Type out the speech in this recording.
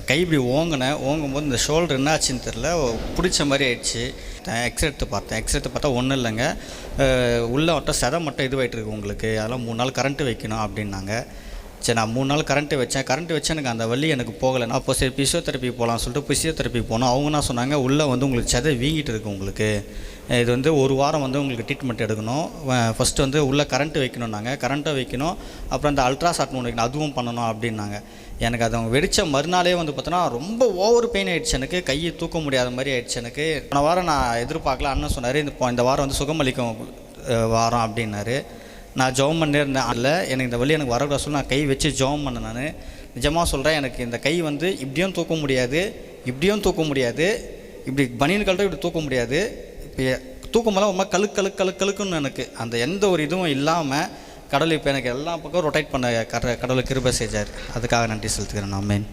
கை இப்படி ஓங்கும்போது இந்த ஷோல்டர் என்ன ஆச்சுன்னு தெரில, பிடிச்ச மாதிரி ஆயிடுச்சு. எக்ஸ்ரே எடுத்து பார்த்தா ஒன்றும் இல்லைங்க, உள்ளே மட்டும் செதை மட்டும் இதுவாகிட்டு இருக்கு உங்களுக்கு, அதெல்லாம் 3 நாள் கரண்ட்டு வைக்கணும் அப்படின்னாங்க. சரி, நான் 3 நாள் கரண்ட்டு வச்சு எனக்கு அந்த வலி எனக்கு போகலை. நான் அப்போ சரி பிசியோதெரப்பி போகலான்னு சொல்லிட்டு பிசியோதெரப்பி போனோம். அவங்க என்ன சொன்னாங்க, உள்ளே வந்து உங்களுக்கு செதை வீங்கிட்டு இருக்குது உங்களுக்கு, இது வந்து 1 வாரம் வந்து உங்களுக்கு ட்ரீட்மெண்ட் எடுக்கணும். ஃபஸ்ட்டு வந்து உள்ளே கரண்ட்டு வைக்கணுன்னாங்க, கரண்ட்டை வைக்கணும், அப்புறம் அந்த அல்ட்ராசாட் ஒன்று வைக்கணும், அதுவும் பண்ணணும் அப்படின்னாங்க. எனக்கு அது அவங்க வெடித்த மறுநாளே வந்து பார்த்தோன்னா ரொம்ப ஓவர் பெயின் ஆகிடுச்சு, எனக்கு கையை தூக்க முடியாத மாதிரி ஆகிடுச்சு. எனக்கு போன வாரம் நான் எதிர்பார்க்கல, அண்ணன் சொன்னார் இந்த வாரம் வந்து சுகமளிக்கும் வாரம் அப்படின்னாரு. நான் ஜெபம் பண்ணே இருந்தேன், அதில் எனக்கு இந்த வலி எனக்கு வரக்கூடாது சொல்லி நான் கை வச்சு ஜெபம் பண்ணேன். நான் நிஜமாக சொல்கிறேன், எனக்கு இந்த கை வந்து இப்படியும் தூக்க முடியாது, இப்படி பனியன் கழட்ட இப்படி தூக்க முடியாது. இப்போ தூக்கும்போது ரொம்ப கழுக்குன்னு எனக்கு அந்த எந்த ஒரு இதுவும் இல்லாமல் கடவுள் இப்போ எனக்கு எல்லா பக்கம் ரொட்டேட் பண்ண கடவுளுக்கு கிருபை செஞ்சார். அதுக்காக நன்றி செலுத்துக்கிறேன். ஆமென்.